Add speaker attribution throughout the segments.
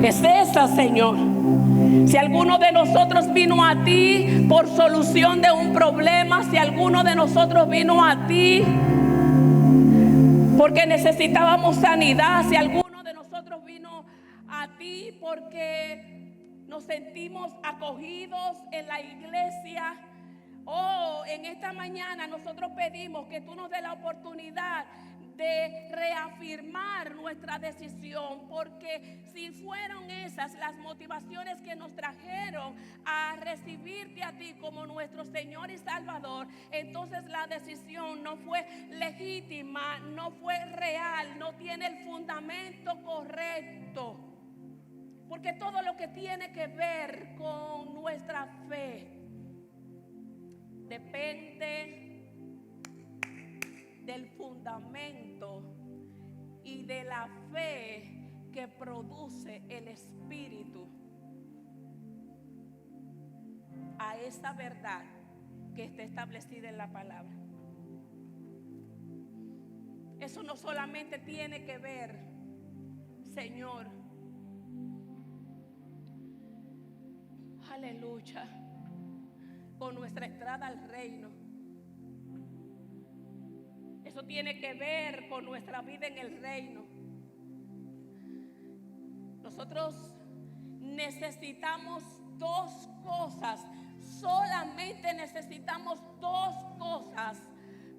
Speaker 1: Es esa, Señor. Si alguno de nosotros vino a ti por solución de un problema, si alguno de nosotros vino a ti porque necesitábamos sanidad, si alguno de nosotros vino a ti porque nos sentimos acogidos en la iglesia, en esta mañana nosotros pedimos que tú nos des la oportunidad de reafirmar nuestra decisión, porque si fueron esas las motivaciones que nos trajeron a recibirte a ti como nuestro Señor y Salvador, entonces la decisión no fue legítima, no fue real, no tiene el fundamento correcto, porque todo lo que tiene que ver con nuestra fe depende del fundamento y de la fe que produce el Espíritu a esa verdad que está establecida en la palabra. Eso no solamente tiene que ver, Señor, aleluya, con nuestra entrada al reino. Eso tiene que ver con nuestra vida en el reino. Nosotros necesitamos dos cosas, solamente necesitamos dos cosas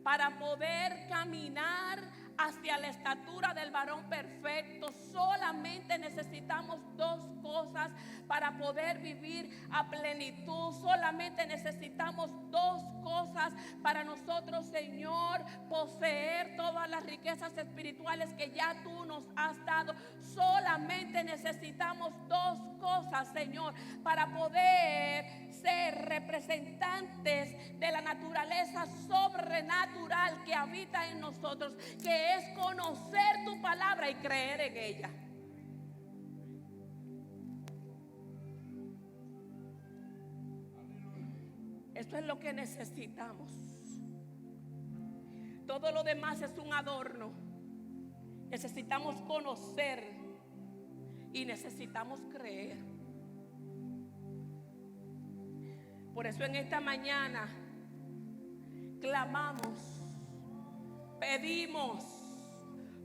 Speaker 1: para poder caminar hacia la estatura del varón perfecto. Solamente necesitamos dos cosas para poder vivir a plenitud. Solamente necesitamos dos cosas para nosotros, Señor, poseer todas las riquezas espirituales que ya tú nos has dado. Solamente necesitamos dos cosas, Señor, para poder ser representantes de la naturaleza sobrenatural que habita en nosotros, que es conocer tu palabra y creer en ella. Esto es lo que necesitamos. Todo lo demás es un adorno. Necesitamos conocer y necesitamos creer. Por eso en esta mañana clamamos, pedimos,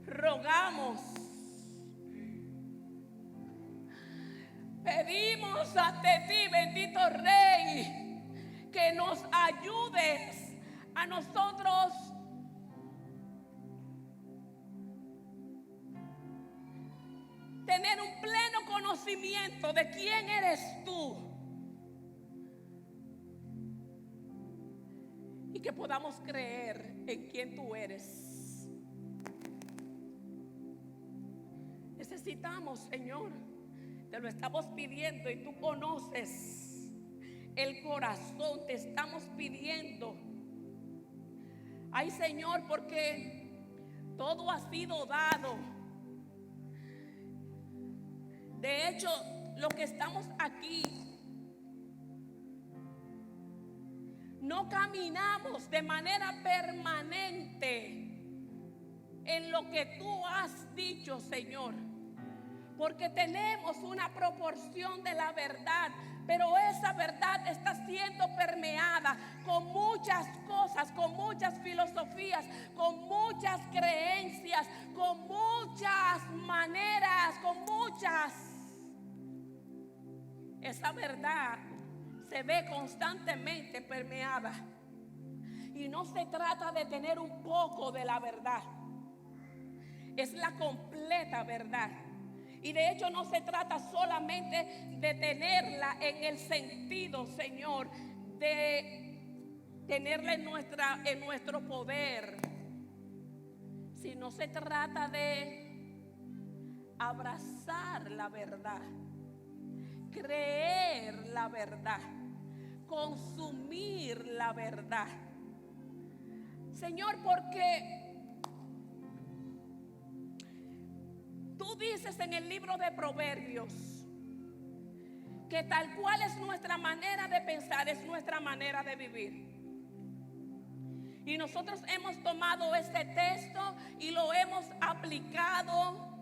Speaker 1: rogamos, pedimos ante ti, bendito Rey, que nos ayudes a nosotros tener un pleno conocimiento de quién eres tú. Y que podamos creer en quién tú eres. Necesitamos, Señor, te lo estamos pidiendo y tú conoces el corazón. Te estamos pidiendo. Ay, Señor, porque todo ha sido dado. De hecho, lo que estamos aquí, no caminamos de manera permanente en lo que tú has dicho, Señor, porque tenemos una proporción de la verdad, pero esa verdad está siendo permeada con muchas cosas, con muchas filosofías, con muchas creencias, con muchas maneras, con muchas. Esa verdad se ve constantemente permeada. Y no se trata de tener un poco de la verdad. Es la completa verdad. Y de hecho no se trata solamente de tenerla en el sentido, Señor, de tenerla en nuestro poder, sino se trata de abrazar la verdad, creer la verdad, consumir la verdad. Señor, porque tú dices en el libro de Proverbios que tal cual es nuestra manera de pensar, es nuestra manera de vivir. Y nosotros hemos tomado este texto y lo hemos aplicado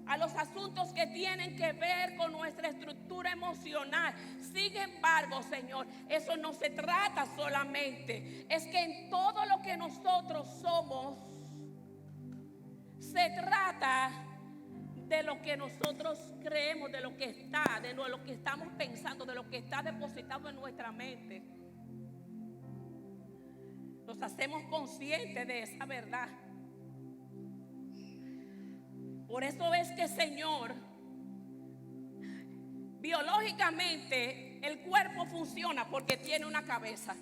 Speaker 1: a los asuntos que tienen que ver con nuestra estructura emocional. Sin embargo, Señor, eso no se trata solamente. Es que en todo lo que nosotros somos, se trata de lo que nosotros creemos, de lo que está, de lo que estamos pensando, de lo que está depositado en nuestra mente. Nos hacemos conscientes de esa verdad. Por eso es que, Señor, biológicamente el cuerpo funciona porque tiene una cabeza.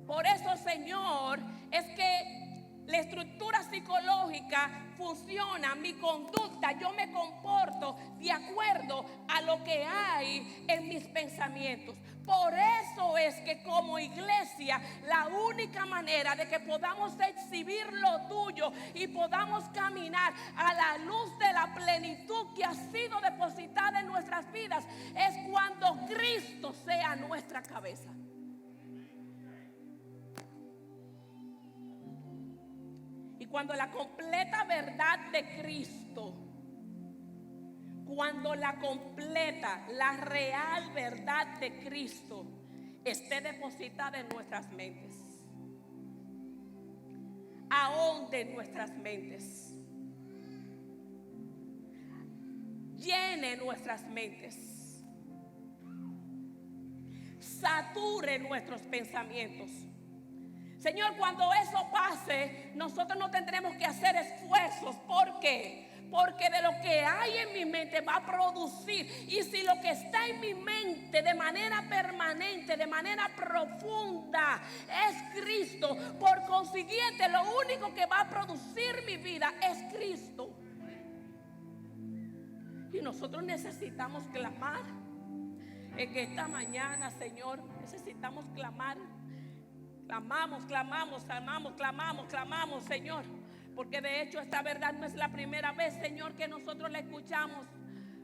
Speaker 1: Por eso, Señor, es que la estructura psicológica funciona, mi conducta, yo me comporto de acuerdo a lo que hay en mis pensamientos. Por eso es que como iglesia, la única manera de que podamos exhibir lo tuyo y podamos caminar a la luz de la plenitud que ha sido depositada en nuestras vidas es cuando Cristo sea nuestra cabeza. Y cuando la completa verdad de Cristo, cuando la completa, la real verdad de Cristo esté depositada en nuestras mentes, ahonde en nuestras mentes, llene nuestras mentes, sature nuestros pensamientos. Señor, cuando eso pase, nosotros no tendremos que hacer esfuerzos. ¿Por qué? Porque de lo que hay en mi mente va a producir. Y si lo que está en mi mente de manera permanente, de manera profunda, es Cristo, por consiguiente, lo único que va a producir mi vida es Cristo. Y nosotros necesitamos clamar. En esta mañana, Señor, necesitamos clamar. Clamamos, Señor. Porque de hecho esta verdad no es la primera vez, Señor, que nosotros la escuchamos.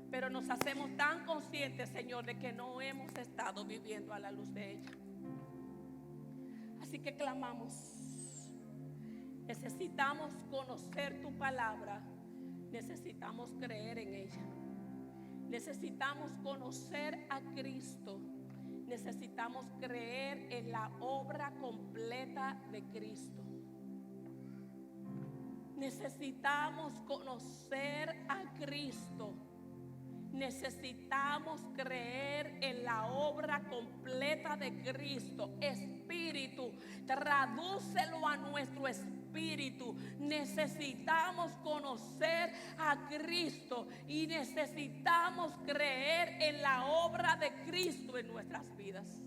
Speaker 1: Pero nos hacemos tan conscientes, Señor, de que no hemos estado viviendo a la luz de ella. Así que clamamos. Necesitamos conocer tu palabra. Necesitamos creer en ella. Necesitamos conocer a Cristo. Necesitamos creer en la obra completa de Cristo. Necesitamos conocer a Cristo. Necesitamos creer en la obra completa de Cristo. Espíritu, tradúcelo a nuestro espíritu. Necesitamos conocer a Cristo y necesitamos creer en la obra de Cristo en nuestras vidas.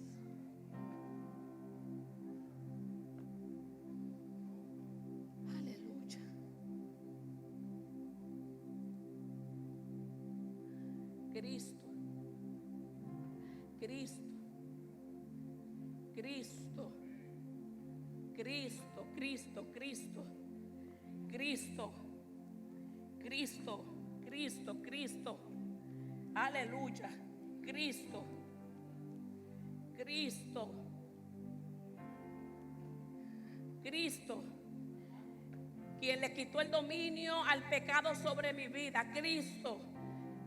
Speaker 1: Cristo. Aleluya. Cristo. Quien le quitó el dominio al pecado sobre mi vida. Cristo.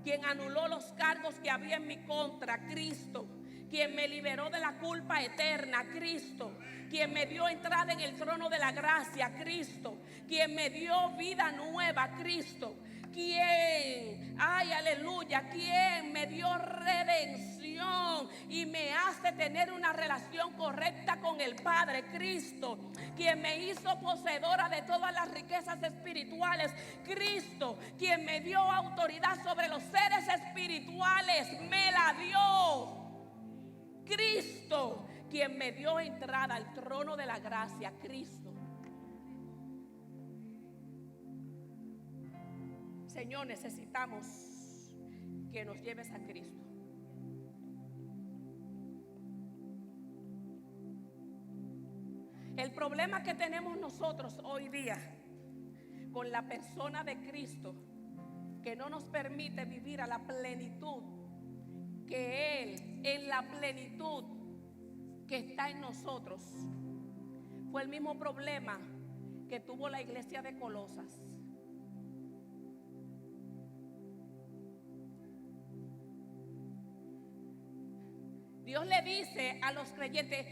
Speaker 1: Quien anuló los cargos que había en mi contra. Cristo. Quien me liberó de la culpa eterna. Cristo. Quien me dio entrada en el trono de la gracia. Cristo. Quien me dio vida nueva. Cristo. Quien, aleluya, quien me dio redención y me hace tener una relación correcta con el Padre. Cristo. Quien me hizo poseedora de todas las riquezas espirituales. Cristo. Quien me dio autoridad sobre los seres espirituales, me la dio. Cristo. Quien me dio entrada al trono de la gracia. Cristo. Señor, necesitamos que nos lleves a Cristo. El problema que tenemos nosotros hoy día con la persona de Cristo, que no nos permite vivir a la plenitud que Él, en la plenitud que está en nosotros, fue el mismo problema que tuvo la iglesia de Colosas. Dios le dice a los creyentes,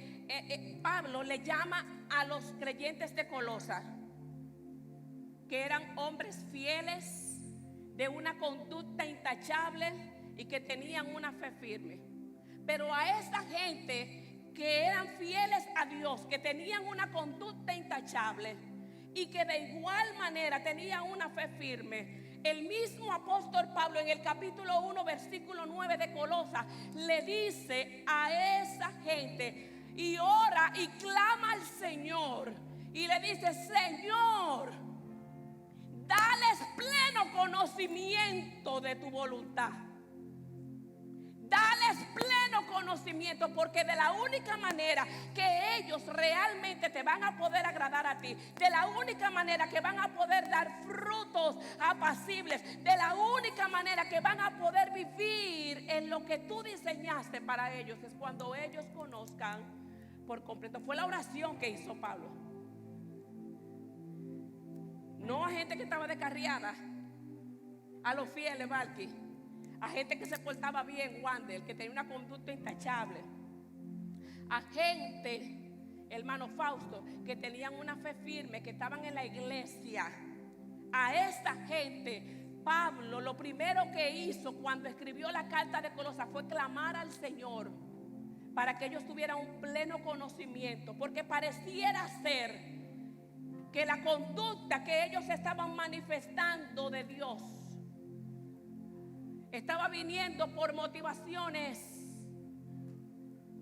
Speaker 1: Pablo le llama a los creyentes de Colosas, que eran hombres fieles, de una conducta intachable y que tenían una fe firme. Pero a esa gente que eran fieles a Dios, que tenían una conducta intachable y que de igual manera tenían una fe firme, el mismo apóstol Pablo en el capítulo 1 versículo 9 de Colosas le dice a esa gente y ora y clama al Señor y le dice: Señor, dales pleno conocimiento de tu voluntad. Dales pleno conocimiento, porque de la única manera que ellos realmente te van a poder agradar a ti, de la única manera que van a poder dar frutos apacibles, de la única manera que van a poder vivir en lo que tú diseñaste para ellos, es cuando ellos conozcan por completo. Fue la oración que hizo Pablo. No a gente que estaba descarriada, a los fieles, Valky, a gente que se portaba bien, Wander, que tenía una conducta intachable, a gente, hermano Fausto, que tenían una fe firme, que estaban en la iglesia. A esta gente, Pablo lo primero que hizo cuando escribió la carta de Colosas fue clamar al Señor para que ellos tuvieran un pleno conocimiento, porque pareciera ser que la conducta que ellos estaban manifestando de Dios estaba viniendo por motivaciones,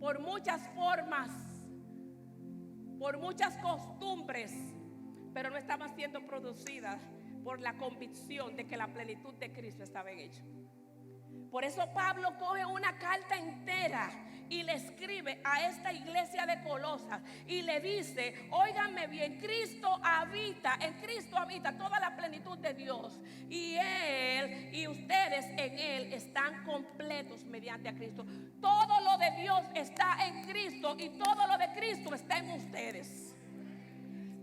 Speaker 1: por muchas formas, por muchas costumbres, pero no estaba siendo producida por la convicción de que la plenitud de Cristo estaba en ellos. Por eso Pablo coge una carta entera y le escribe a esta iglesia de Colosas y le dice: óiganme bien, en Cristo habita toda la plenitud de Dios, y Él y ustedes en Él están completos mediante a Cristo. Todo lo de Dios está en Cristo y todo lo de Cristo está en ustedes.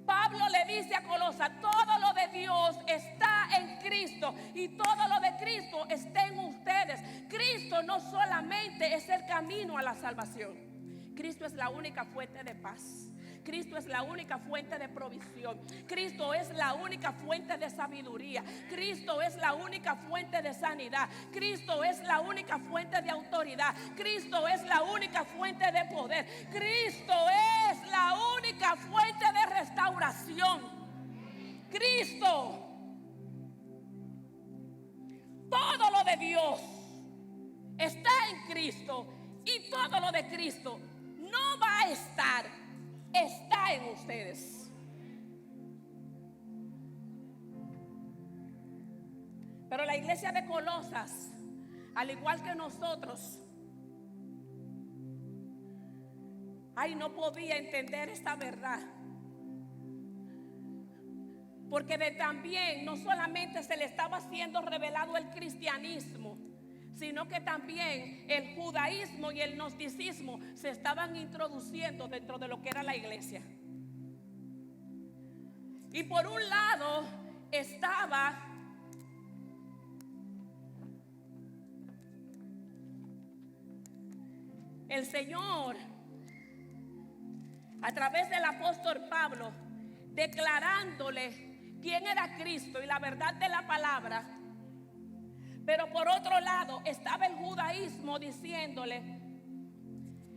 Speaker 1: Pablo le dice a Colosas: todo lo de Dios está en Cristo y todo lo de Cristo está en ustedes. Cristo no solamente es el camino a la salvación, Cristo es la única fuente de paz. Cristo es la única fuente de provisión. Cristo es la única fuente de sabiduría. Cristo es la única fuente de sanidad. Cristo es la única fuente de autoridad. Cristo es la única fuente de poder. Cristo es la única fuente de restauración. Cristo. Todo lo de Dios está en Cristo y todo lo de Cristo no va a estar. Está en ustedes. Pero la iglesia de Colosas, al igual que nosotros, no podía entender esta verdad. Porque también no solamente se le estaba siendo revelado el cristianismo, sino que también el judaísmo y el gnosticismo se estaban introduciendo dentro de lo que era la iglesia. Y por un lado estaba el Señor, a través del apóstol Pablo, declarándole quién era Cristo y la verdad de la palabra. Pero por otro lado estaba el judaísmo diciéndole: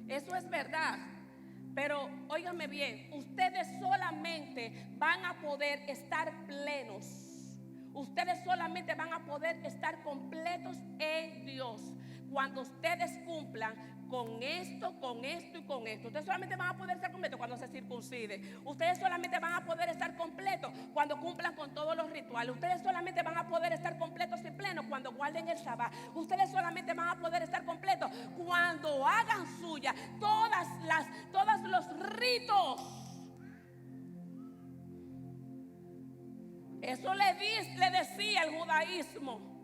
Speaker 1: eso es verdad, pero óiganme bien, ustedes solamente van a poder estar plenos, ustedes solamente van a poder estar completos en Dios cuando ustedes cumplan con esto y con esto. Ustedes solamente van a poder estar completos cuando se circunciden. Ustedes solamente van a poder estar completos cuando cumplan con todos los rituales. Ustedes solamente van a poder estar completos y plenos cuando guarden el Shabbat. Ustedes solamente van a poder estar completos cuando hagan suya todos los ritos. Eso le decía el judaísmo.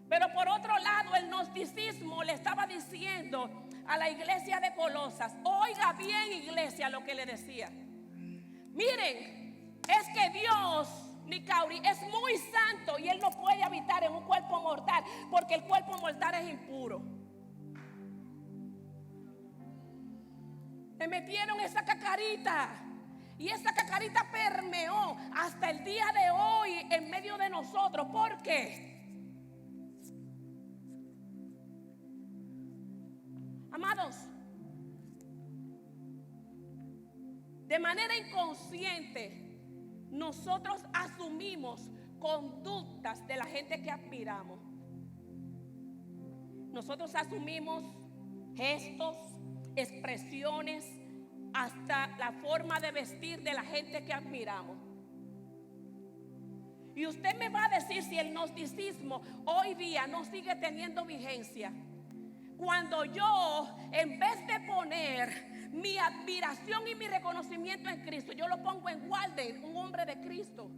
Speaker 1: Pero por otro lado, el gnosticismo le estaba diciendo a la iglesia de Colosas: oiga bien, iglesia, lo que le decía. Miren, es que Dios Nicauri es muy santo y él no puede habitar en un cuerpo mortal porque el cuerpo mortal es impuro. Me metieron esa cacarita y esa cacarita permeó hasta el día de hoy en medio de nosotros. ¿Por qué? Amados, de manera inconsciente nosotros asumimos conductas de la gente que admiramos. Nosotros asumimos gestos, expresiones, hasta la forma de vestir de la gente que admiramos. Y usted me va a decir si el gnosticismo hoy día no sigue teniendo vigencia, cuando yo, en vez de poner mi admiración y mi reconocimiento en Cristo, yo lo pongo en Walden, un hombre de Cristo.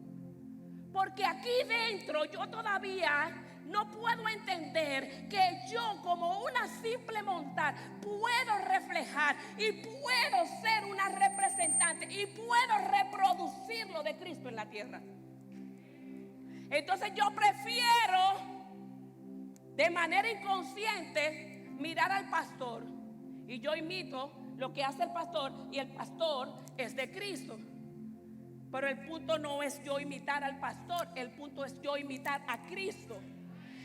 Speaker 1: Porque aquí dentro yo todavía no puedo entender que yo, como una simple mortal, puedo reflejar y puedo ser una representante y puedo reproducir lo de Cristo en la tierra. Entonces yo prefiero, de manera inconsciente, mirar al pastor y yo imito lo que hace el pastor, y el pastor es de Cristo. Pero el punto no es yo imitar al pastor, el punto es yo imitar a Cristo.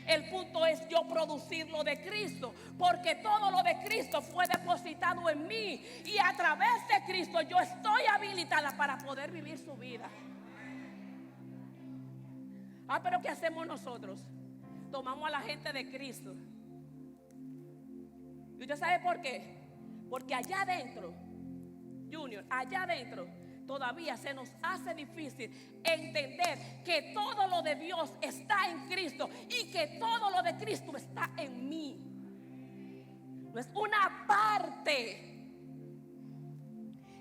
Speaker 1: El punto es yo producir lo de Cristo, porque todo lo de Cristo fue depositado en mí y a través de Cristo yo estoy habilitada para poder vivir su vida. Pero ¿qué hacemos nosotros? Tomamos a la gente de Cristo. ¿Y usted sabe por qué? Porque allá adentro, Junior, allá adentro todavía se nos hace difícil entender que todo lo de Dios está en Cristo y que todo lo de Cristo está en mí. No es una parte,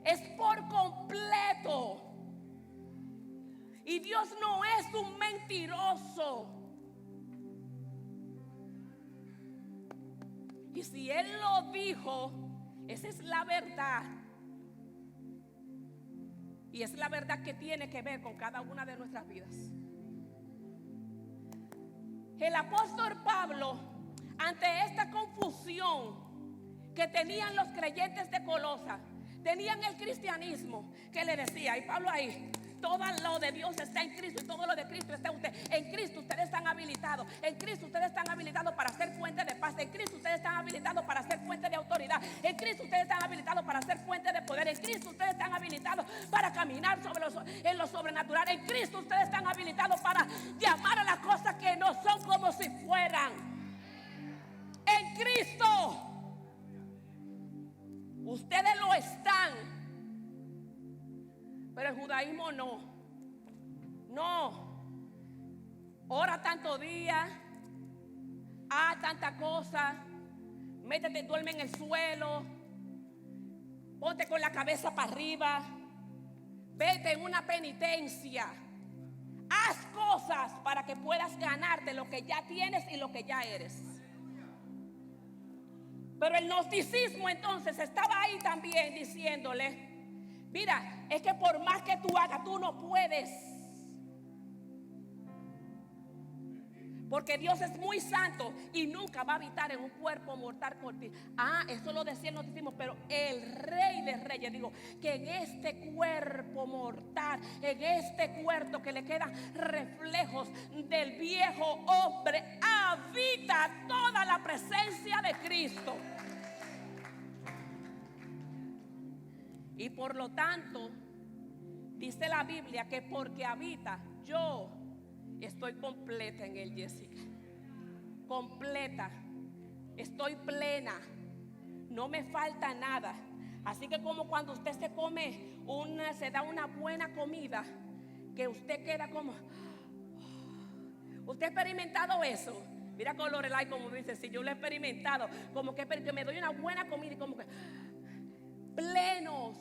Speaker 1: es por completo. Y Dios no es un mentiroso. Y si Él lo dijo, esa es la verdad. Y es la verdad que tiene que ver con cada una de nuestras vidas. El apóstol Pablo, ante esta confusión que tenían los creyentes de Colosa, tenían el cristianismo que le decía, y Pablo ahí, todo lo de Dios está en Cristo y todo lo de Cristo está en usted. En Cristo ustedes están habilitados. En Cristo ustedes están habilitados para ser fuente de paz. En Cristo ustedes están habilitados para ser fuente de autoridad. En Cristo ustedes están habilitados para ser fuente de poder. En Cristo ustedes están habilitados para caminar en lo sobrenatural. En Cristo ustedes están habilitados para llamar a las cosas que no son como si fueran. En Cristo ustedes lo están. Pero el judaísmo no. Ora tanto día, haz tanta cosa, métete, duerme en el suelo, ponte con la cabeza para arriba, vete en una penitencia, haz cosas para que puedas ganarte lo que ya tienes y lo que ya eres. Pero el gnosticismo entonces estaba ahí también diciéndole, mira, es que por más que tú hagas, tú no puedes. Porque Dios es muy santo y nunca va a habitar en un cuerpo mortal por ti. Eso lo decía el gnosticismo, pero el Rey de Reyes digo que en este cuerpo mortal, en este cuerpo que le quedan reflejos del viejo hombre, habita toda la presencia de Cristo. Y por lo tanto, dice la Biblia que porque habita, yo estoy completa en él, Jessica. Completa. Estoy plena. No me falta nada. Así que como cuando usted se da una buena comida, que usted queda como... ¿Usted ha experimentado eso? Mira con Lorelai como dice, si yo lo he experimentado, como que me doy una buena comida y como que... plenos.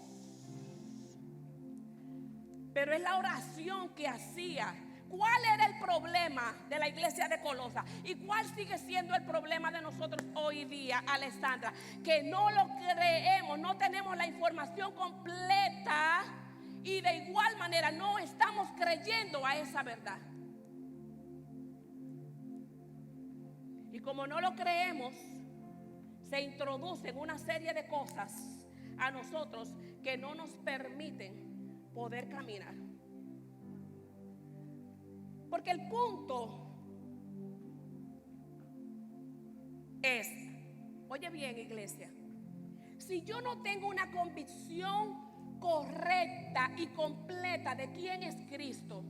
Speaker 1: Pero es la oración que hacía. ¿Cuál era el problema de la iglesia de Colosa? ¿Y cuál sigue siendo el problema de nosotros hoy día, Alessandra? Que no lo creemos, no tenemos la información completa y de igual manera no estamos creyendo a esa verdad. Y como no lo creemos, se introducen una serie de cosas a nosotros que no nos permiten poder caminar. Porque el punto es, oye bien, iglesia, si yo no tengo una convicción correcta y completa de quién es Cristo,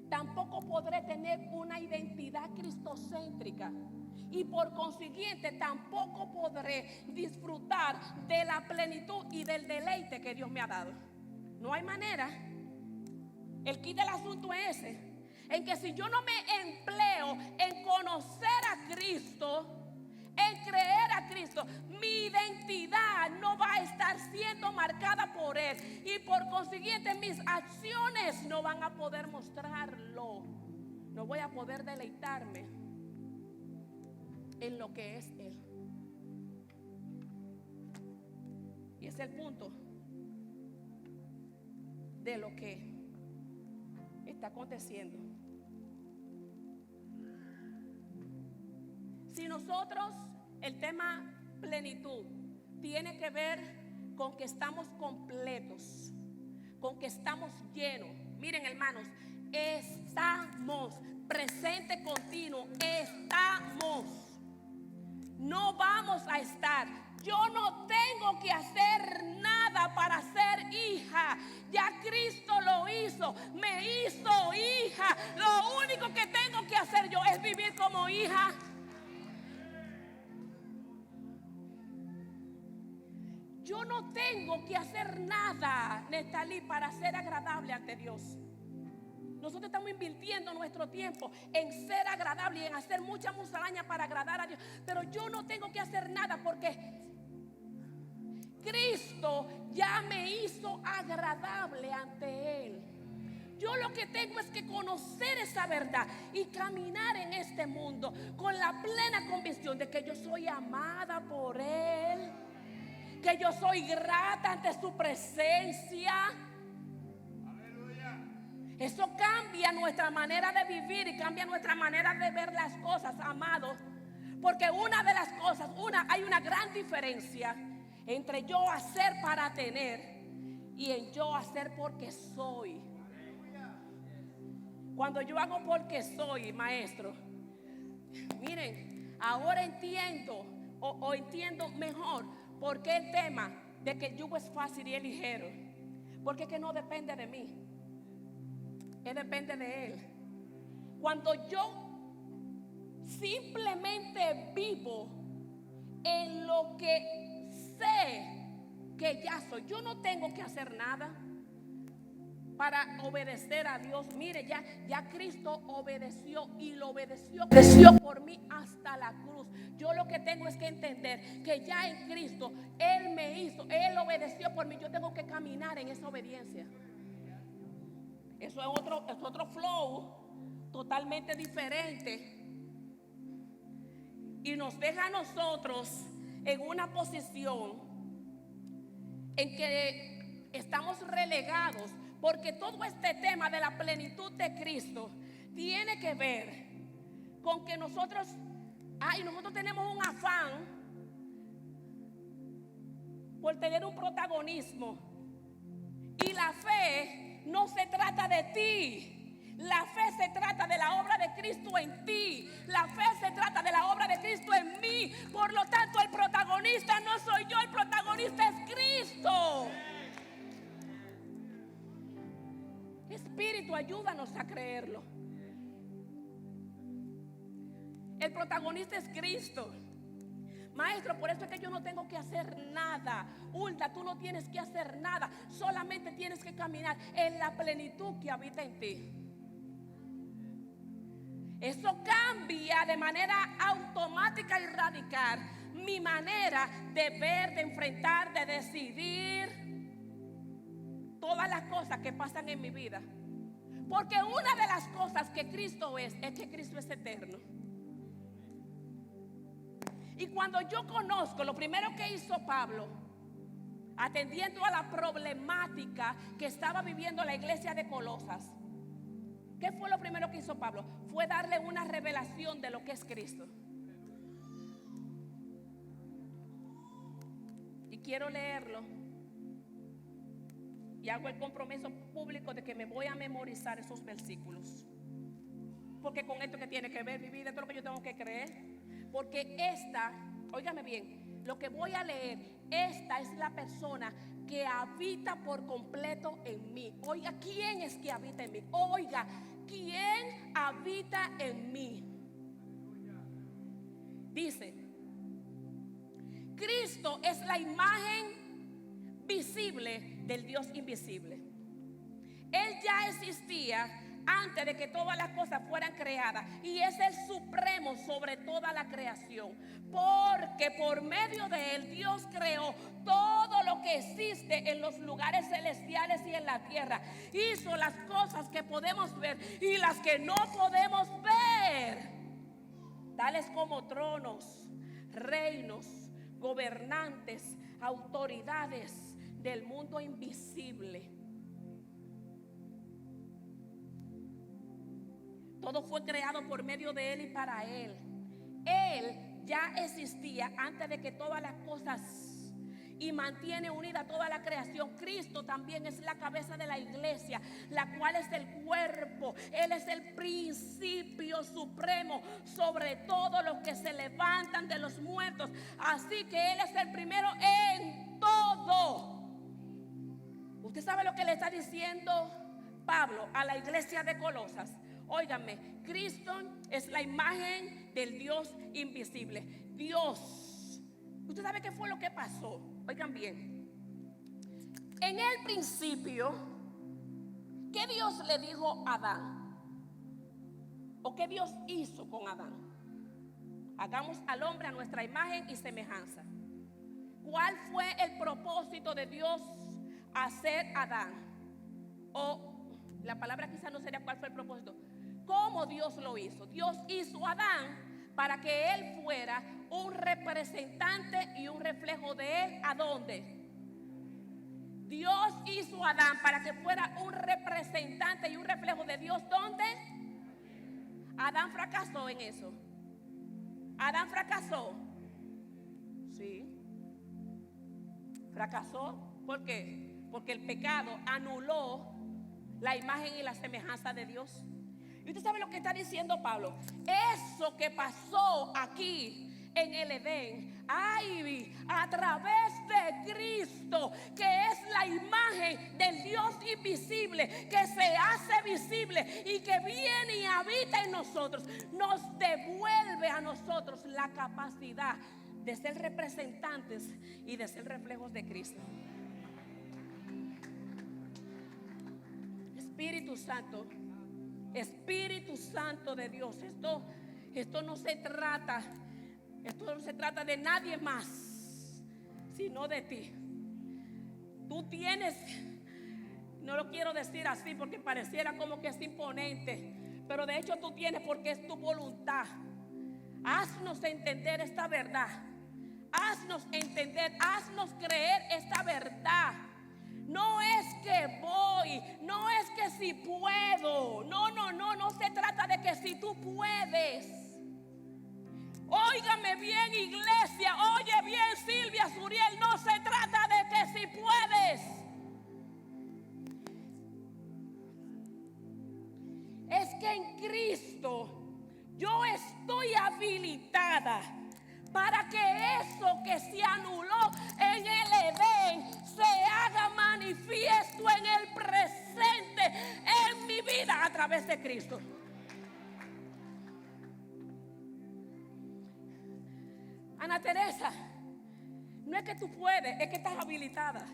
Speaker 1: tampoco podré tener una identidad cristocéntrica y por consiguiente tampoco podré disfrutar de la plenitud y del deleite que Dios me ha dado. No hay manera. El quid del asunto es ese, en que si yo no me empleo en conocer a Cristo, en creer a Cristo, mi identidad no va a estar siendo marcada por Él y por consiguiente mis acciones no van a poder mostrarlo. No voy a poder deleitarme en lo que es Él. Y es el punto de lo que está aconteciendo. Si nosotros, el tema plenitud tiene que ver con que estamos completos, con que estamos llenos. Miren, hermanos, estamos, presente continuo, estamos. No vamos a estar. Yo no tengo que hacer nada para ser hija. Ya Cristo lo hizo, me hizo hija. Lo único que tengo que hacer yo es vivir como hija. Yo no tengo que hacer nada, Nestalí, para ser agradable ante Dios. Nosotros estamos invirtiendo nuestro tiempo en ser agradable y en hacer mucha musaraña para agradar a Dios. Pero yo no tengo que hacer nada porque Cristo ya me hizo agradable ante Él. Yo lo que tengo es que conocer esa verdad y caminar en este mundo con la plena convicción de que yo soy amada por Él, que yo soy grata ante su presencia. Aleluya. Eso cambia nuestra manera de vivir y cambia nuestra manera de ver las cosas, amados. Porque una de las cosas, hay una gran diferencia entre yo hacer para tener y en yo hacer porque soy. Cuando yo hago porque soy, maestro, miren, ahora entiendo o entiendo mejor por qué el tema de que el yugo es fácil y es ligero. Porque es que no depende de mí, depende de Él. Cuando yo simplemente vivo en lo que sé que ya soy, yo no tengo que hacer nada para obedecer a Dios. Mire, ya Cristo obedeció y lo obedeció por mí hasta la cruz. Yo lo que tengo es que entender que ya en Cristo Él me hizo, Él obedeció por mí. Yo tengo que caminar en esa obediencia. Eso es otro flow totalmente diferente y nos deja a nosotros en una posición en que estamos relegados. Porque todo este tema de la plenitud de Cristo tiene que ver con que nosotros tenemos un afán por tener un protagonismo. Y la fe no se trata de ti. La fe se trata de la obra de Cristo en ti. La fe se trata de la obra de Cristo en mí. Por lo tanto, el protagonista no soy yo, el protagonista es Cristo. Espíritu, ayúdanos a creerlo. El protagonista es Cristo. Maestro, por eso es que yo no tengo que hacer nada. Hulda, tú no tienes que hacer nada. Solamente tienes que caminar en la plenitud que habita en ti. Eso cambia de manera automática y radical mi manera de ver, de enfrentar, de decidir todas las cosas que pasan en mi vida. Porque una de las cosas que Cristo es que Cristo es eterno. Y cuando yo conozco, lo primero que hizo Pablo atendiendo a la problemática que estaba viviendo la iglesia de Colosas, ¿qué fue lo primero que hizo Pablo? Fue darle una revelación de lo que es Cristo. Y quiero leerlo. Y hago el compromiso público de que me voy a memorizar esos versículos. Porque con esto que tiene que ver mi vida, esto es lo que yo tengo que creer. Porque óigame bien, lo que voy a leer, esta es la persona que habita por completo en mí. Oiga, ¿quién es que habita en mí? Oiga, ¿quién habita en mí? Dice, Cristo es la imagen visible del Dios invisible. Él ya existía antes de que todas las cosas fueran creadas y es el supremo sobre toda la creación, porque por medio de él Dios creó todo lo que existe en los lugares celestiales y en la tierra. Hizo las cosas que podemos ver y las que no podemos ver, tales como tronos, reinos, gobernantes, autoridades del mundo invisible. Todo fue creado por medio de él y para él. Él ya existía antes de que todas las cosas y mantiene unida toda la creación. Cristo también es la cabeza de la iglesia, la cual es el cuerpo. Él es el principio supremo sobre todos los que se levantan de los muertos. Así que él es el primero en todo. ¿Usted sabe lo que le está diciendo Pablo a la iglesia de Colosas? Óigame, Cristo es la imagen del Dios invisible. Dios. ¿Usted sabe qué fue lo que pasó? Oigan bien. En el principio, ¿qué Dios le dijo a Adán? ¿O qué Dios hizo con Adán? Hagamos al hombre a nuestra imagen y semejanza. ¿Cuál fue el propósito de Dios hacer a Adán? O la palabra quizá no sería cuál fue el propósito. ¿Cómo Dios lo hizo? Dios hizo a Adán para que él fuera un representante y un reflejo de él. ¿A dónde? Dios hizo a Adán para que fuera un representante y un reflejo de Dios. ¿Dónde? Adán fracasó en eso. Adán fracasó. Sí. Fracasó. ¿Por qué? Porque el pecado anuló la imagen y la semejanza de Dios. Y usted sabe lo que está diciendo Pablo. Eso que pasó aquí en el Edén, a través de Cristo, que es la imagen del Dios invisible, que se hace visible y que viene y habita en nosotros, nos devuelve a nosotros la capacidad de ser representantes y de ser reflejos de Cristo. Espíritu Santo, Espíritu Santo de Dios, esto no se trata de nadie más, sino de ti. Tú tienes, no lo quiero decir así porque pareciera como que es imponente, pero de hecho tú tienes, porque es tu voluntad. Haznos entender esta verdad, haznos entender, haznos creer esta verdad. No es que voy, no es que si puedo, no se trata de que si tú puedes. Óigame bien, iglesia, oye bien, Silvia Suriel, no se trata de que si puedes. Es que en Cristo yo estoy habilitada para que eso que se anuló en el Edén se haga manifiesto en el presente, en mi vida, a través de Cristo. Ana Teresa, no es que tú puedes, es que estás habilitada.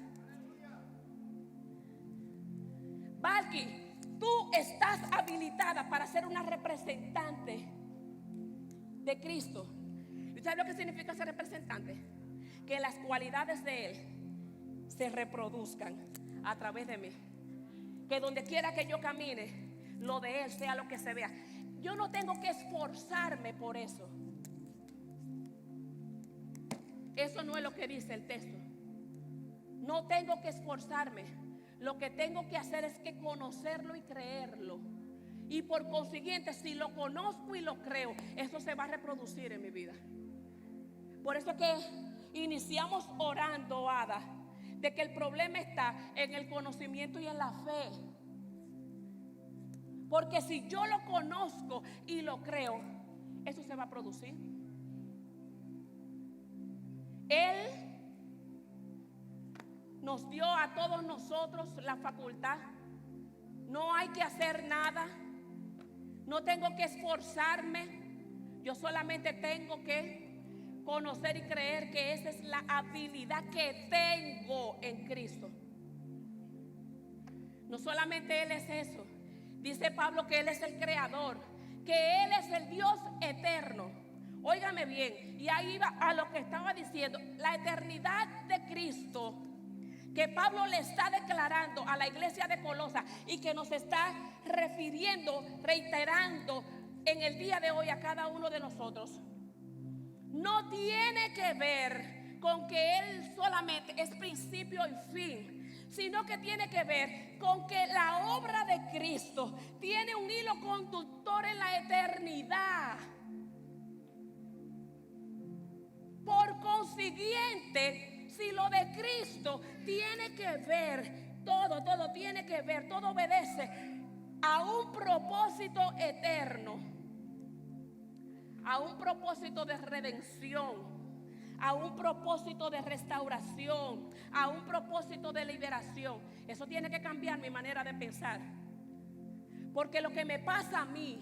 Speaker 1: Valky, tú estás habilitada para ser una representante de Cristo. ¿Sabes lo que significa ser representante? Que las cualidades de Él se reproduzcan a través de mí. Que donde quiera que yo camine, lo de Él sea lo que se vea. Yo no tengo que esforzarme por eso. Eso no es lo que dice el texto. No tengo que esforzarme. Lo que tengo que hacer es que conocerlo y creerlo. Y por consiguiente, si lo conozco y lo creo, eso se va a reproducir en mi vida. Por eso es que iniciamos orando, Ada, de que el problema está en el conocimiento y en la fe. Porque si yo lo conozco y lo creo, eso se va a producir. Él nos dio a todos nosotros la facultad. No hay que hacer nada. No tengo que esforzarme. Yo solamente tengo que conocer y creer que esa es la habilidad que tengo en Cristo. No solamente Él es eso. Dice Pablo que Él es el creador, que Él es el Dios eterno. Óigame bien, y ahí va a lo que estaba diciendo. La eternidad de Cristo, que Pablo le está declarando a la iglesia de Colosas y que nos está refiriendo, reiterando en el día de hoy a cada uno de nosotros, no tiene que ver con que Él solamente es principio y fin, sino que tiene que ver con que la obra de Cristo tiene un hilo conductor en la eternidad. Por consiguiente, si lo de Cristo tiene que ver, todo tiene que ver, todo obedece a un propósito eterno, a un propósito de redención, a un propósito de restauración, a un propósito de liberación. Eso tiene que cambiar mi manera de pensar. Porque lo que me pasa a mí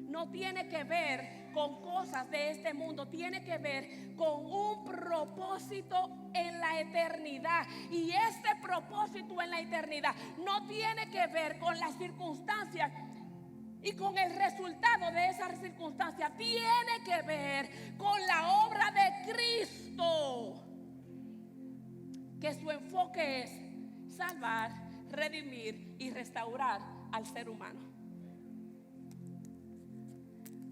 Speaker 1: no tiene que ver con cosas de este mundo, tiene que ver con un propósito en la eternidad. Y este propósito en la eternidad no tiene que ver con las circunstancias y con el resultado de esas circunstancias, tiene que ver con la obra de Cristo, que su enfoque es salvar, redimir y restaurar al ser humano.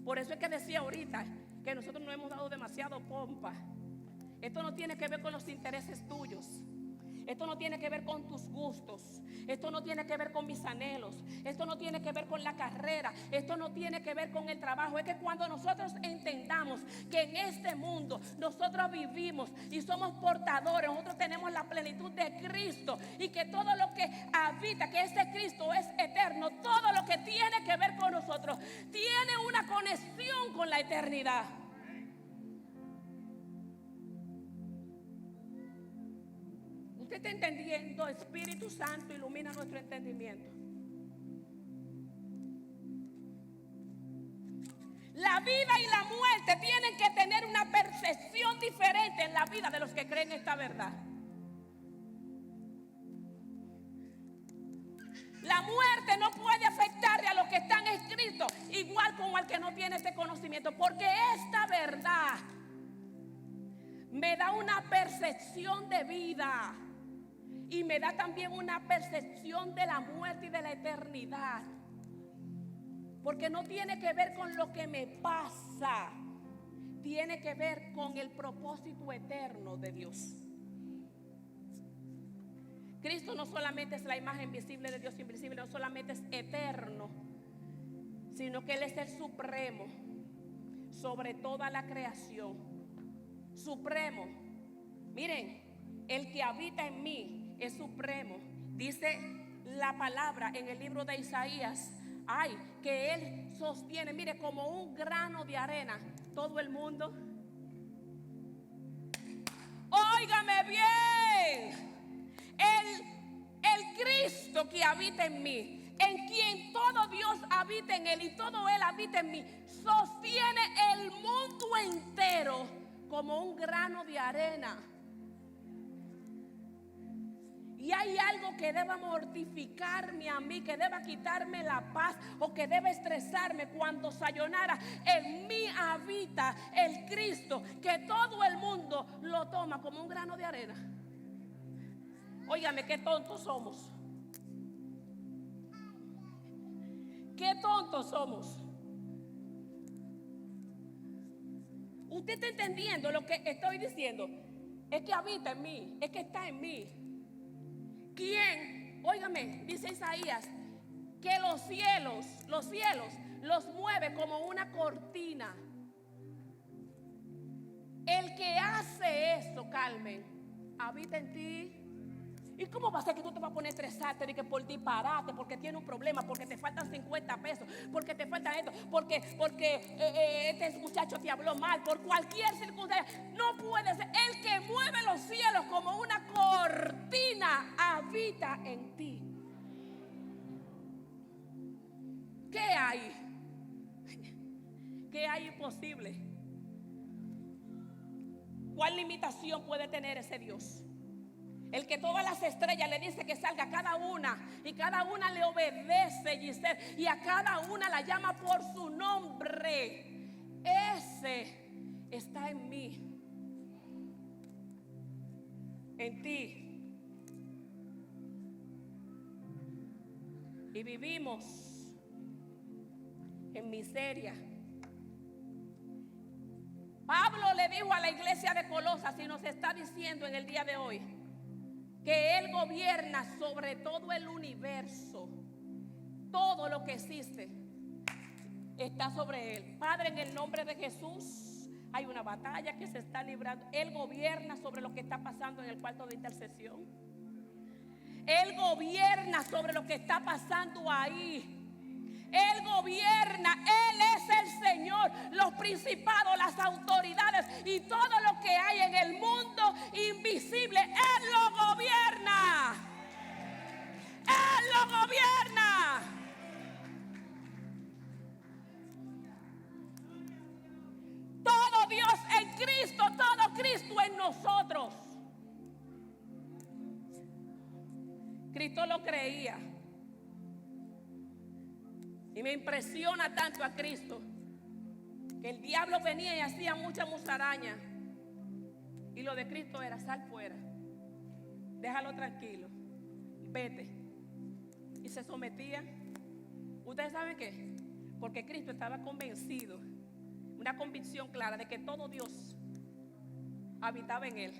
Speaker 1: Por eso es que decía ahorita que nosotros no hemos dado demasiado pompa. Esto no tiene que ver con los intereses tuyos. Esto no tiene que ver con tus gustos. Esto no tiene que ver con mis anhelos. Esto no tiene que ver con la carrera. Esto no tiene que ver con el trabajo. Es que cuando nosotros entendamos que en este mundo nosotros vivimos y somos portadores, nosotros tenemos la plenitud de Cristo, y que todo lo que habita, que ese Cristo es eterno, todo lo que tiene que ver con nosotros tiene una conexión con la eternidad. ¿Usted está entendiendo? Espíritu Santo, ilumina nuestro entendimiento. La vida y la muerte tienen que tener una percepción diferente en la vida de los que creen esta verdad. La muerte no puede afectarle a los que están escritos, igual como al que no tiene este conocimiento, porque esta verdad me da una percepción de vida. Y me da también una percepción de la muerte y de la eternidad. Porque no tiene que ver con lo que me pasa, tiene que ver con el propósito eterno de Dios. Cristo no solamente es la imagen visible de Dios invisible, no solamente es eterno, sino que Él es el supremo sobre toda la creación. Supremo. Miren, el que habita en mí es supremo. Dice la palabra en el libro de Isaías, ay, que Él sostiene, mire, como un grano de arena todo el mundo. Óigame bien, el Cristo que habita en mí, en quien todo Dios habita en Él y todo Él habita en mí, sostiene el mundo entero como un grano de arena. Y hay algo que deba mortificarme a mí, que deba quitarme la paz o que debe estresarme cuando sayonara en mí habita el Cristo, que todo el mundo lo toma como un grano de arena. Óigame, qué tontos somos. Qué tontos somos. ¿Usted está entendiendo lo que estoy diciendo? Es que habita en mí, es que está en mí. ¿Quién? Óigame, dice Isaías, que los cielos los mueve como una cortina. El que hace eso, Carmen, habita en ti. ¿Y cómo va a ser que tú te vas a poner a estresarte de que por disparate, porque tiene un problema, porque te faltan 50 pesos, porque te faltan esto, porque este muchacho te habló mal, por cualquier circunstancia? No puede ser. El que mueve los cielos como una cortina habita en ti. ¿Qué hay? ¿Qué hay imposible? ¿Cuál limitación puede tener ese Dios? El que todas las estrellas le dice que salga a cada una, y cada una le obedece, Giselle, y a cada una la llama por su nombre. Ese está en mí, en ti. Y vivimos en miseria. Pablo le dijo a la iglesia de Colosas, y nos está diciendo en el día de hoy, que Él gobierna sobre todo el universo. Todo lo que existe está sobre Él. Padre, en el nombre de Jesús, hay una batalla que se está librando. Él gobierna sobre lo que está pasando en el cuarto de intercesión. Él gobierna sobre lo que está pasando ahí. Él gobierna, Él es el Señor, los principados, las autoridades y todo lo que hay en el mundo invisible. Él lo gobierna. Él lo gobierna. Todo Dios en Cristo, todo Cristo en nosotros. Cristo lo creía. Y me impresiona tanto a Cristo que el diablo venía y hacía mucha musaraña, y lo de Cristo era: sal fuera, déjalo tranquilo, vete. Y se sometía. ¿Ustedes saben qué? Porque Cristo estaba convencido, una convicción clara de que todo Dios habitaba en Él,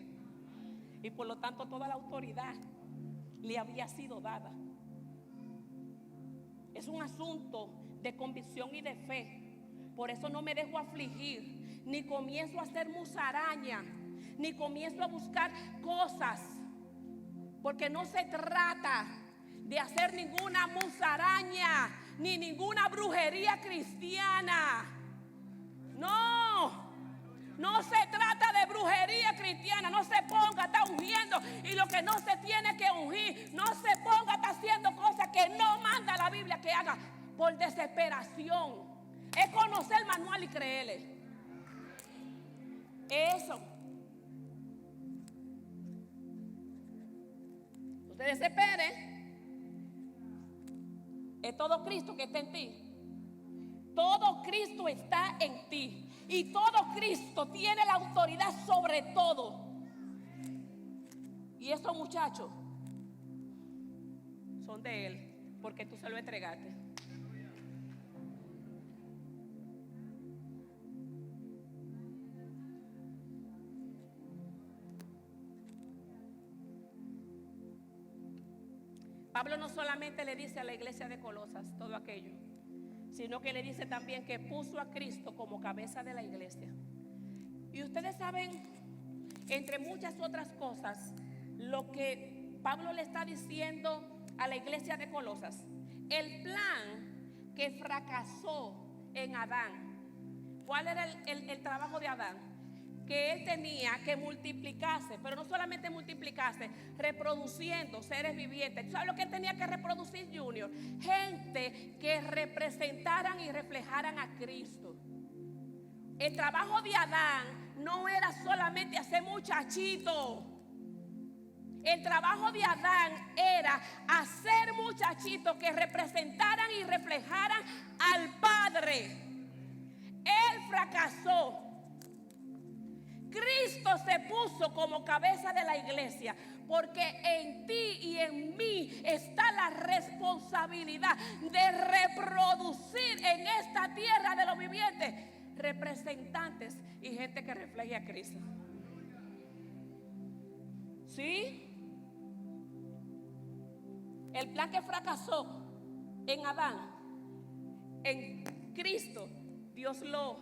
Speaker 1: y por lo tanto toda la autoridad le había sido dada. Es un asunto de convicción y de fe. Por eso no me dejo afligir, ni comienzo a hacer musaraña, ni comienzo a buscar cosas, porque no se trata de hacer ninguna musaraña, ni ninguna brujería cristiana. No se trata de brujería cristiana. No se ponga a estar ungiendo y lo que no se tiene que ungir. No se ponga a estar haciendo cosas que no manda la Biblia que haga por desesperación. Es conocer el manual y creerle. Eso. No te desesperes. Es todo Cristo que está en ti. Todo Cristo está en ti. Y todo Cristo tiene la autoridad sobre todo. Y estos muchachos son de Él, porque tú se lo entregaste. Pablo no solamente le dice a la iglesia de Colosas todo aquello, sino que le dice también que puso a Cristo como cabeza de la iglesia. Y ustedes saben, entre muchas otras cosas, lo que Pablo le está diciendo a la iglesia de Colosas. El plan que fracasó en Adán. ¿Cuál era el trabajo de Adán? Que él tenía que multiplicarse, pero no solamente multiplicarse, reproduciendo seres vivientes. ¿Sabes lo que él tenía que reproducir, Junior? Gente que representaran y reflejaran a Cristo. El trabajo de Adán no era solamente hacer muchachitos. El trabajo de Adán era hacer muchachitos que representaran y reflejaran al Padre. Él fracasó. Cristo se puso como cabeza de la iglesia, porque en ti y en mí está la responsabilidad de reproducir en esta tierra de los vivientes representantes y gente que refleje a Cristo. ¿Sí? El plan que fracasó en Adán, en Cristo, Dios lo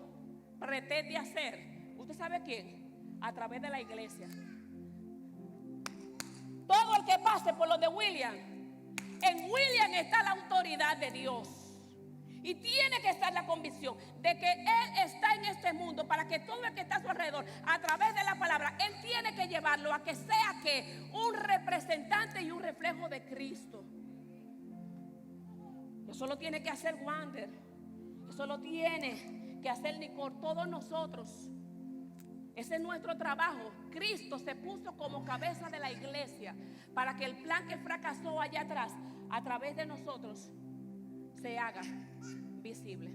Speaker 1: pretende hacer. ¿Usted sabe quién? A través de la iglesia. Todo el que pase por lo de William, en William está la autoridad de Dios. Y tiene que estar la convicción de que Él está en este mundo para que todo el que está a su alrededor, a través de la palabra, Él tiene que llevarlo a que sea que un representante y un reflejo de Cristo. Eso lo tiene que hacer Wander. Eso lo tiene que hacer Nicole, todos nosotros. Ese es nuestro trabajo. Cristo se puso como cabeza de la iglesia para que el plan que fracasó allá atrás, a través de nosotros, se haga visible.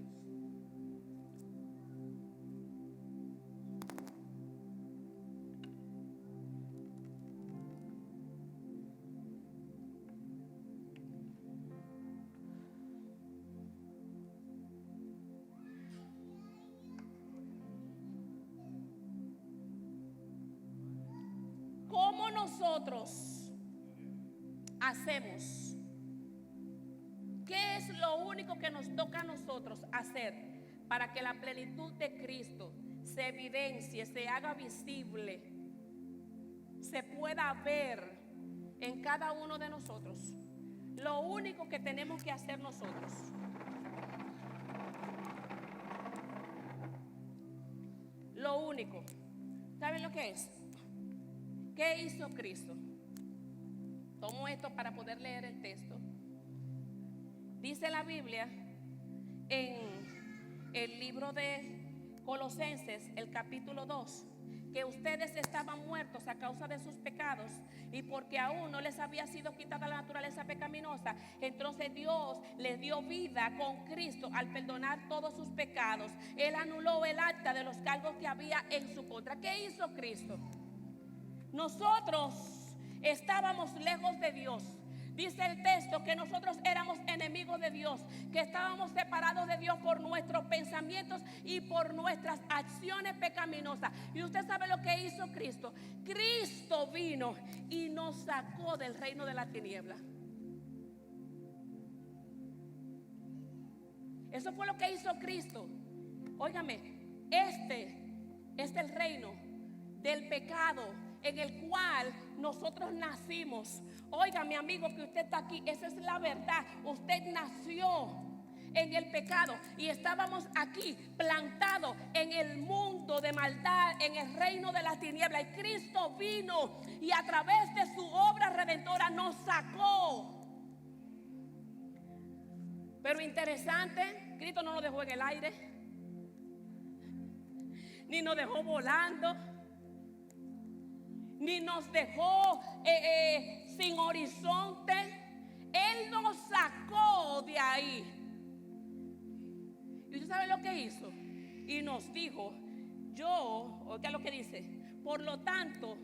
Speaker 1: ¿Cómo nosotros hacemos? ¿Qué es lo único que nos toca a nosotros hacer para que la plenitud de Cristo se evidencie, se haga visible, se pueda ver en cada uno de nosotros? Lo único que tenemos que hacer nosotros, lo único, ¿saben lo que es? ¿Qué hizo Cristo? Tomo esto para poder leer el texto. Dice la Biblia en el libro de Colosenses, el capítulo 2, que ustedes estaban muertos a causa de sus pecados y porque aún no les había sido quitada la naturaleza pecaminosa, entonces Dios les dio vida con Cristo al perdonar todos sus pecados. Él anuló el acta de los cargos que había en su contra. ¿Qué hizo Cristo? Nosotros estábamos lejos de Dios. Dice el texto que nosotros éramos enemigos de Dios, que estábamos separados de Dios por nuestros pensamientos y por nuestras acciones pecaminosas. Y usted sabe lo que hizo Cristo. Cristo vino y nos sacó del reino de la tiniebla. Eso fue lo que hizo Cristo. Óigame, este es el reino del pecado en el cual nosotros nacimos. Oiga, mi amigo, que usted está aquí, esa es la verdad. Usted nació en el pecado y estábamos aquí plantados en el mundo de maldad, en el reino de las tinieblas. Y Cristo vino y a través de su obra redentora nos sacó. Pero interesante, Cristo no nos dejó en el aire, ni nos dejó volando, ni nos dejó sin horizonte. Él nos sacó de ahí. ¿Y usted sabe lo que hizo? Y nos dijo, oiga lo que dice, por lo tanto,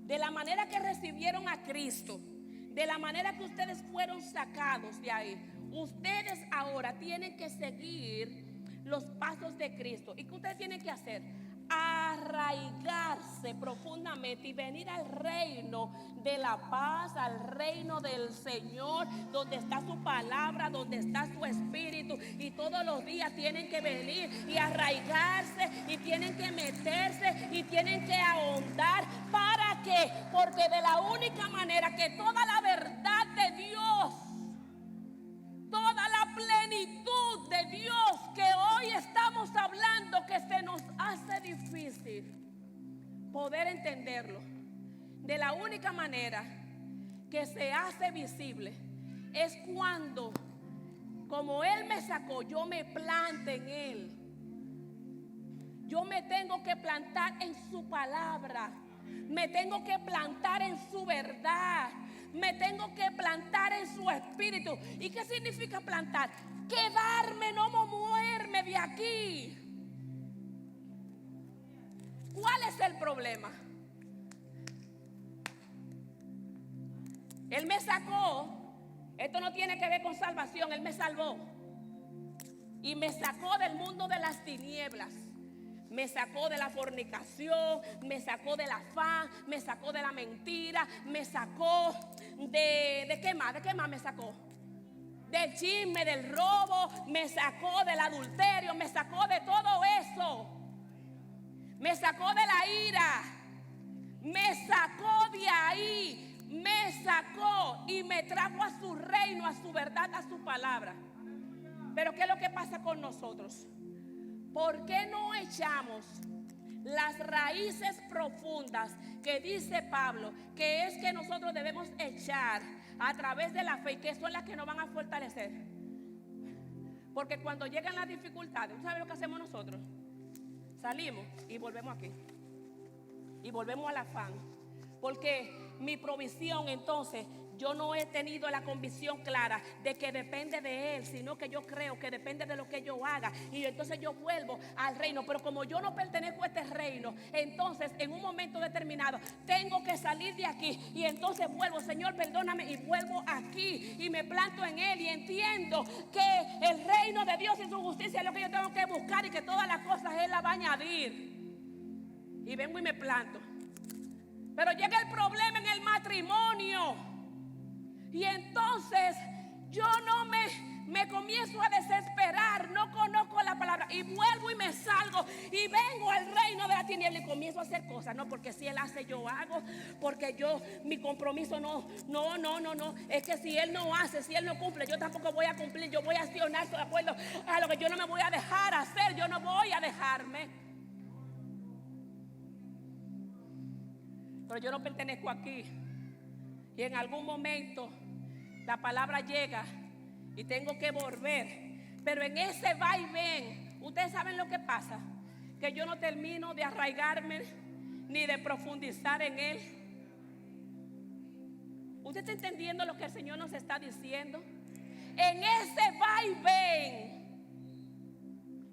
Speaker 1: de la manera que recibieron a Cristo, de la manera que ustedes fueron sacados de ahí, ustedes ahora tienen que seguir los pasos de Cristo. ¿Y qué ustedes tienen que hacer? Arraigarse profundamente y venir al reino de la paz, al reino del Señor, donde está su palabra, donde está su espíritu. Y todos los días tienen que venir y arraigarse, y tienen que meterse, y tienen que ahondar. ¿Para qué? Porque de la única manera que toda la verdad de Dios, toda la plenitud de Dios que hoy estamos hablando, que se nos hace difícil poder entenderlo, de la única manera que se hace visible es cuando, como Él me sacó, yo me plante en Él. Yo me tengo que plantar en su palabra, me tengo que plantar en su verdad, me tengo que plantar en su espíritu. ¿Y qué significa plantar? Quedarme, no moverme de aquí. ¿Cuál es el problema? Él me sacó. Esto no tiene que ver con salvación. Él me salvó y me sacó del mundo de las tinieblas. Me sacó de la fornicación, me sacó del afán, me sacó de la mentira, me sacó ¿de qué más? ¿De qué más me sacó? Del chisme, del robo, me sacó del adulterio, me sacó de todo eso. Me sacó de la ira, me sacó de ahí, me sacó y me trajo a su reino, a su verdad, a su palabra. Pero ¿qué es lo que pasa con nosotros? ¿Por qué no echamos las raíces profundas que dice Pablo, que es que nosotros debemos echar a través de la fe, y que son las que nos van a fortalecer? Porque cuando llegan las dificultades, ¿sabes lo que hacemos nosotros? Salimos y volvemos aquí. Y volvemos al afán. Porque mi provisión, entonces, yo no he tenido la convicción clara de que depende de Él, sino que yo creo que depende de lo que yo haga. Y entonces yo vuelvo al reino. Pero como yo no pertenezco a este reino, entonces en un momento determinado tengo que salir de aquí. Y entonces vuelvo, Señor, perdóname, y vuelvo aquí y me planto en Él. Y entiendo que el reino de Dios y su justicia es lo que yo tengo que buscar, y que todas las cosas Él las va a añadir. Y vengo y me planto. Pero llega el problema en el matrimonio. Y entonces yo no me comienzo a desesperar, no conozco la palabra, y vuelvo y me salgo y vengo al reino de la tiniebla y comienzo a hacer cosas. No, porque si Él hace, yo hago, porque mi compromiso no, es que si Él no hace, si Él no cumple, yo tampoco voy a cumplir. Yo voy a accionar de acuerdo a lo que yo no me voy a dejar hacer, yo no voy a dejarme. Pero yo no pertenezco aquí. Y en algún momento la palabra llega y tengo que volver. Pero en ese va y ven, ustedes saben lo que pasa, que yo no termino de arraigarme ni de profundizar en Él. ¿Usted está entendiendo lo que el Señor nos está diciendo? En ese va y ven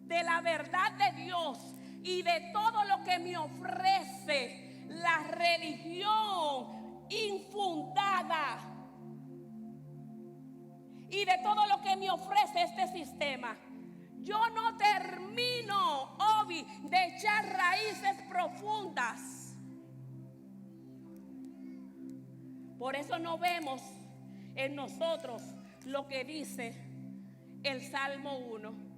Speaker 1: de la verdad de Dios y de todo lo que me ofrece la religión infundada, y de todo lo que me ofrece este sistema, yo no termino, Obi, de echar raíces profundas. Por eso no vemos en nosotros lo que dice el Salmo 1.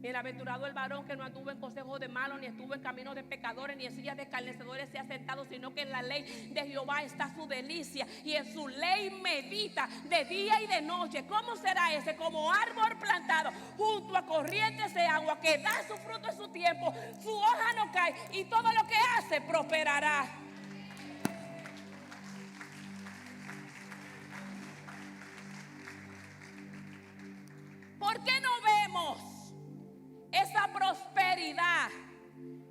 Speaker 1: Bienaventurado el varón que no anduvo en consejo de malos, ni estuvo en caminos de pecadores, ni en sillas de escarnecedores se ha sentado, sino que en la ley de Jehová está su delicia, y en su ley medita de día y de noche. ¿Cómo será ese? Como árbol plantado junto a corrientes de agua, que da su fruto en su tiempo, su hoja no cae, y todo lo que hace prosperará. ¿Por qué no vemos esa prosperidad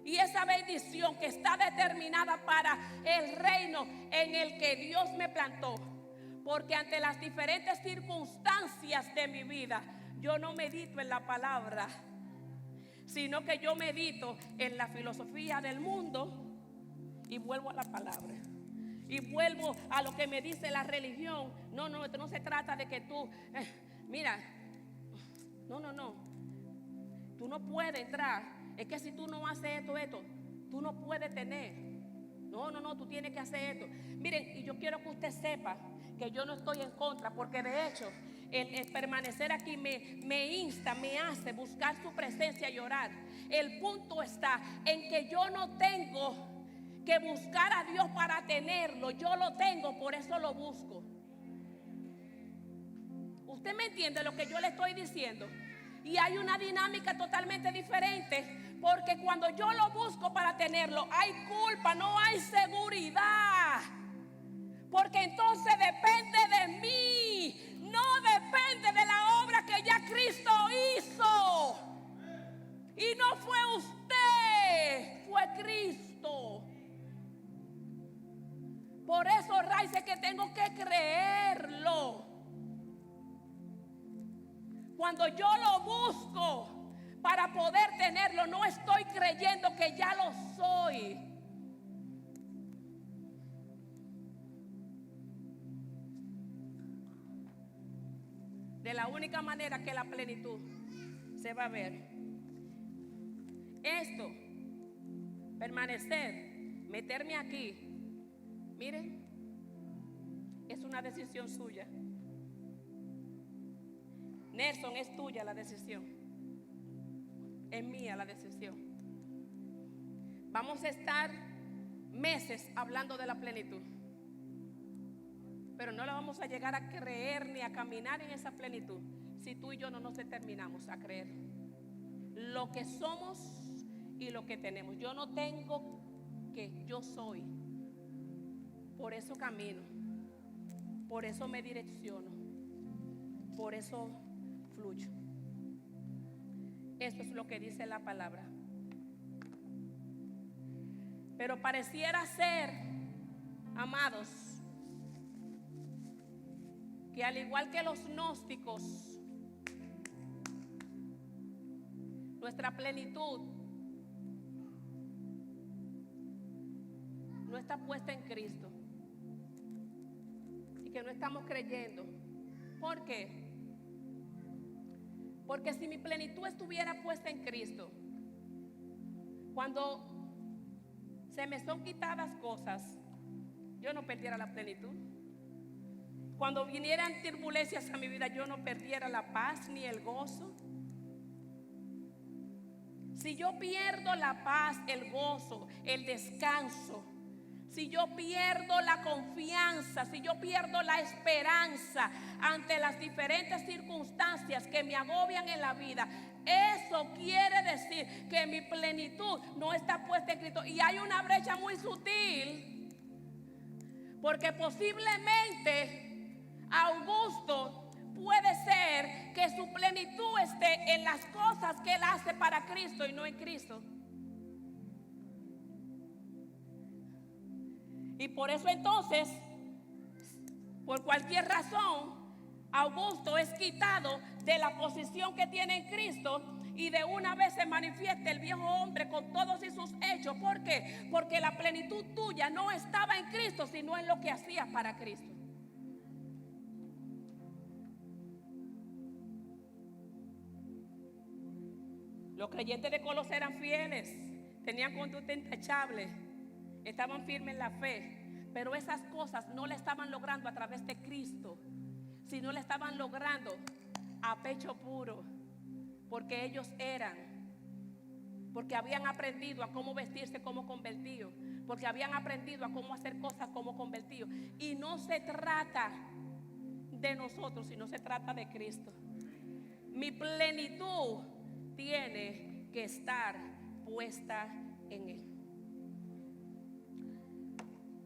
Speaker 1: y esa bendición que está determinada para el reino en el que Dios me plantó? Porque ante las diferentes circunstancias de mi vida, yo no medito en la palabra, sino que yo medito en la filosofía del mundo, y vuelvo a la palabra. Y vuelvo a lo que me dice la religión. No, esto no se trata de que tú, mira, no. Tú no puedes entrar. Es que si tú no haces esto, tú no puedes tener. No, tú tienes que hacer esto. Miren, y yo quiero que usted sepa que yo no estoy en contra, porque de hecho el permanecer aquí me insta, me hace buscar su presencia y orar. El punto está en que yo no tengo que buscar a Dios para tenerlo. Yo lo tengo, por eso lo busco. ¿Usted me entiende lo que yo le estoy diciendo? Y hay una dinámica totalmente diferente, porque cuando yo lo busco para tenerlo, hay culpa, no hay seguridad. Porque entonces depende de mí, no depende de la obra que ya Cristo hizo. Y no fue usted, fue Cristo. Por eso, Raice, que tengo que creerlo. Cuando yo lo busco para poder tenerlo, no estoy creyendo que ya lo soy. De la única manera que la plenitud se va a ver. Esto, permanecer, meterme aquí, miren, Es una decisión suya. Nelson, es tuya la decisión. Es mía la decisión. Vamos a estar meses hablando de la plenitud, pero no la vamos a llegar a creer ni a caminar en esa plenitud si tú y yo no nos determinamos a creer lo que somos y lo que tenemos. Yo no tengo que, yo soy. Por eso camino, por eso me direcciono, por eso fluyo. Eso es lo que dice la palabra. Pero pareciera ser, amados, que al igual que los gnósticos, nuestra plenitud no está puesta en Cristo y que no estamos creyendo. ¿Por qué? Porque si mi plenitud estuviera puesta en Cristo, cuando se me son quitadas cosas, yo no perdiera la plenitud. Cuando vinieran turbulencias a mi vida, yo no perdiera la paz ni el gozo. Si yo pierdo la paz, el gozo, el descanso, si yo pierdo la confianza, si yo pierdo la esperanza ante las diferentes circunstancias que me agobian en la vida, eso quiere decir que mi plenitud no está puesta en Cristo. Y hay una brecha muy sutil, porque posiblemente Augusto puede ser que su plenitud esté en las cosas que él hace para Cristo y no en Cristo. Y por eso entonces, por cualquier razón, Augusto es quitado de la posición que tiene en Cristo y de una vez se manifiesta el viejo hombre con todos y sus hechos. ¿Por qué? Porque la plenitud tuya no estaba en Cristo, sino en lo que hacías para Cristo. Los creyentes de Colosas eran fieles, tenían conducta intachable, estaban firmes en la fe, pero esas cosas no la estaban logrando a través de Cristo, sino la estaban logrando a pecho puro, porque ellos eran, porque habían aprendido a cómo vestirse como convertidos, porque habían aprendido a cómo hacer cosas como convertidos. Y no se trata de nosotros, sino se trata de Cristo. Mi plenitud tiene que estar puesta en Él.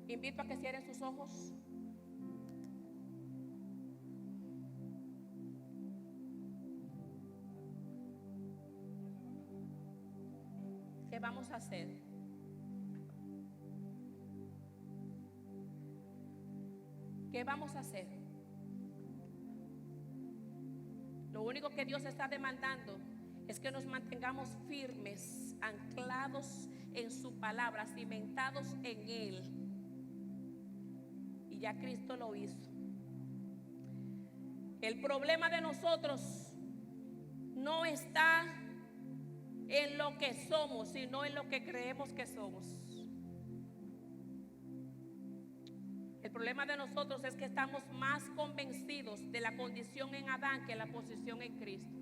Speaker 1: Invito a que cierren sus ojos. ¿Qué vamos a hacer? ¿Qué vamos a hacer? Lo único que Dios está demandando es que nos mantengamos firmes, anclados en su palabra, cimentados en Él. Y ya Cristo lo hizo. El problema de nosotros no está en lo que somos, sino en lo que creemos que somos. El problema de nosotros es que estamos más convencidos de la condición en Adán que la posición en Cristo.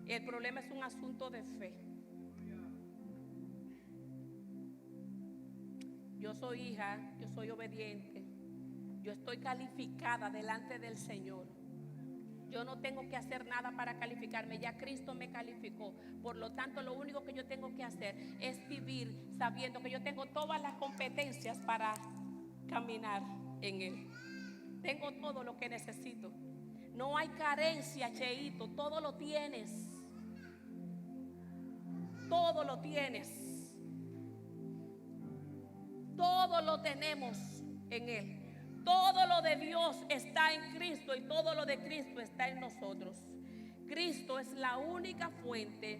Speaker 1: El problema es un asunto de fe. Yo soy hija, yo soy obediente, yo estoy calificada delante del Señor. Yo no tengo que hacer nada para calificarme, ya Cristo me calificó. Por lo tanto, lo único que yo tengo que hacer es vivir sabiendo que yo tengo todas las competencias para caminar en Él. Tengo todo lo que necesito. No hay carencia, Cheito, todo lo tienes. Todo lo tienes. Todo lo tenemos en Él. Todo lo de Dios está en Cristo y todo lo de Cristo está en nosotros. Cristo es la única fuente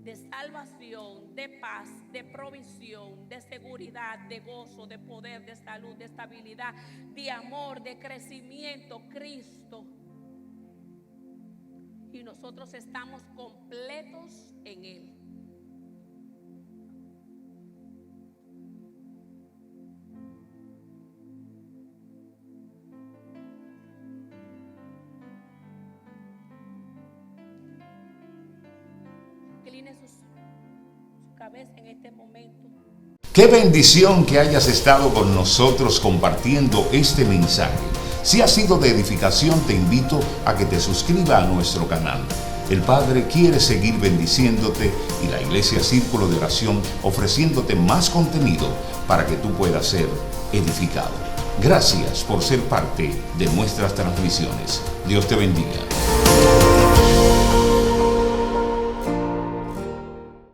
Speaker 1: de salvación, de paz, de provisión, de seguridad, de gozo, de poder, de salud, de estabilidad, de amor, de crecimiento. Cristo. Y nosotros estamos completos en Él. incline su cabeza en este momento.
Speaker 2: Qué bendición que hayas estado con nosotros compartiendo este mensaje. Si ha sido de edificación, te invito a que te suscribas a nuestro canal. El Padre quiere seguir bendiciéndote y la Iglesia Círculo de Oración ofreciéndote más contenido para que tú puedas ser edificado. Gracias por ser parte de nuestras transmisiones. Dios te bendiga.